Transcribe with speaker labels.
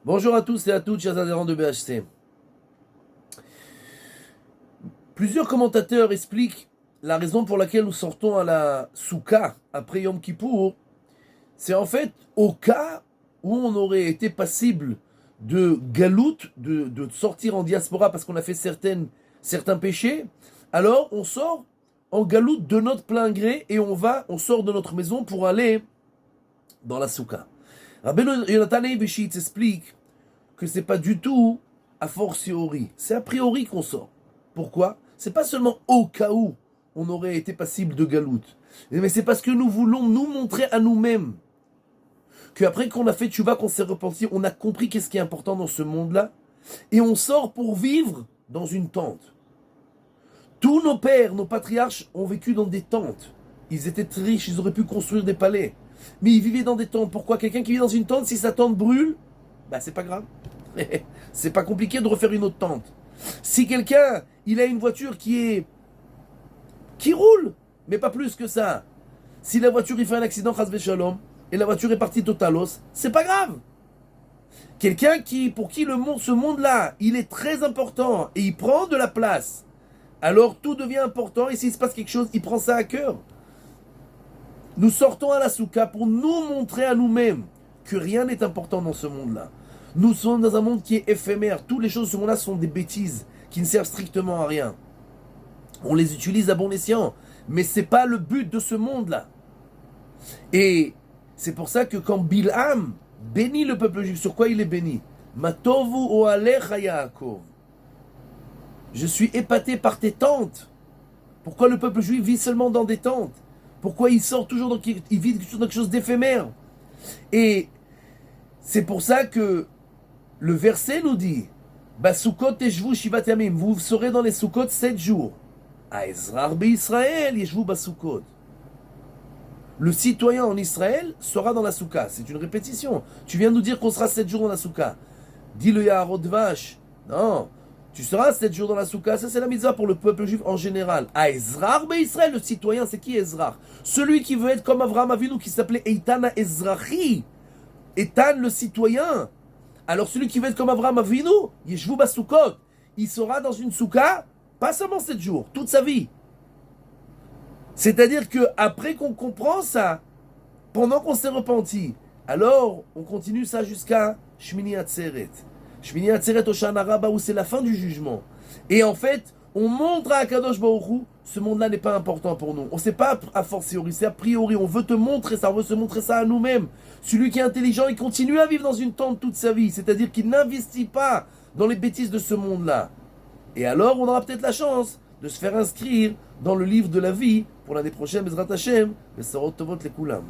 Speaker 1: Bonjour à tous et à toutes, chers adhérents de BHC. Plusieurs commentateurs expliquent la raison pour laquelle nous sortons à la Souka après Yom Kippour. C'est en fait au cas où on aurait été passible de galout, de sortir en diaspora parce qu'on a fait certains péchés, alors on sort en galout de notre plein gré et on sort de notre maison pour aller dans la Souka. Rabbeinu Yonatan Eibeshitz explique que c'est pas du tout a fortiori, c'est a priori qu'on sort. Pourquoi? C'est pas seulement au cas où on aurait été passible de galoute, mais c'est parce que nous voulons nous montrer à nous-mêmes qu'après qu'on a fait tchouva, qu'on s'est repenti, on a compris qu'est-ce qui est important dans ce monde-là, et on sort pour vivre dans une tente. Tous nos pères, nos patriarches ont vécu dans des tentes. Ils étaient très riches, ils auraient pu construire des palais. Mais ils vivaient dans des tentes. Pourquoi? Quelqu'un qui vit dans une tente, si sa tente brûle, bah c'est pas grave. C'est pas compliqué de refaire une autre tente. Si quelqu'un, il a une voiture qui roule, mais pas plus que ça. Si la voiture il fait un accident, chas v'shalom, et la voiture est partie totalos, c'est pas grave. Quelqu'un pour qui ce monde-là, il est très important et il prend de la place, alors tout devient important et s'il se passe quelque chose, il prend ça à cœur. Nous sortons à la souka pour nous montrer à nous-mêmes que rien n'est important dans ce monde-là. Nous sommes dans un monde qui est éphémère. Toutes les choses de ce monde-là sont des bêtises qui ne servent strictement à rien. On les utilise à bon escient, mais c'est pas le but de ce monde-là. Et c'est pour ça que quand Bilham bénit le peuple juif, sur quoi il est béni? Matovu oalecha Yaakov. Je suis épaté par tes tentes. Pourquoi le peuple juif vit seulement dans des tentes? Pourquoi il sort toujours il vit dans quelque chose d'éphémère? Et c'est pour ça que le verset nous dit Basukot teshvu shivat yamim, vous serez dans les Sukkot 7 jours. Aezrar be'Israël yeshvu basukot. Le citoyen en Israël sera dans la souka. C'est une répétition. Tu viens nous dire qu'on sera 7 jours dans la souka. Dis le Yaharot Vache. Non. Tu seras 7 jours dans la souka. Ça, c'est la mitzvah pour le peuple juif en général. Aezrar be'Israël, le citoyen, c'est qui Ezrar? Celui qui veut être comme Avraham Avinu, qui s'appelait Eitana Ezrahi. Eitan, le citoyen. Alors celui qui veut être comme Avraham Avinu, Yeshvu basukot, il sera dans une souka, pas seulement 7 jours, toute sa vie. C'est-à-dire que après qu'on comprend ça, pendant qu'on s'est repenti, alors on continue ça jusqu'à Shmini Atzeret. Shmini Atzeret Hoshana Rabbah, où c'est la fin du jugement. Et en fait, on montre à Akadosh Baruch Hu, ce monde-là n'est pas important pour nous. On ne sait pas a fortiori, c'est a priori. On veut te montrer ça, on veut se montrer ça à nous-mêmes. Celui qui est intelligent, il continue à vivre dans une tente toute sa vie. C'est-à-dire qu'il n'investit pas dans les bêtises de ce monde-là. Et alors, on aura peut-être la chance de se faire inscrire dans le livre de la vie pour l'année prochaine, Bezrat Hashem, mais ça retovot les Koulam.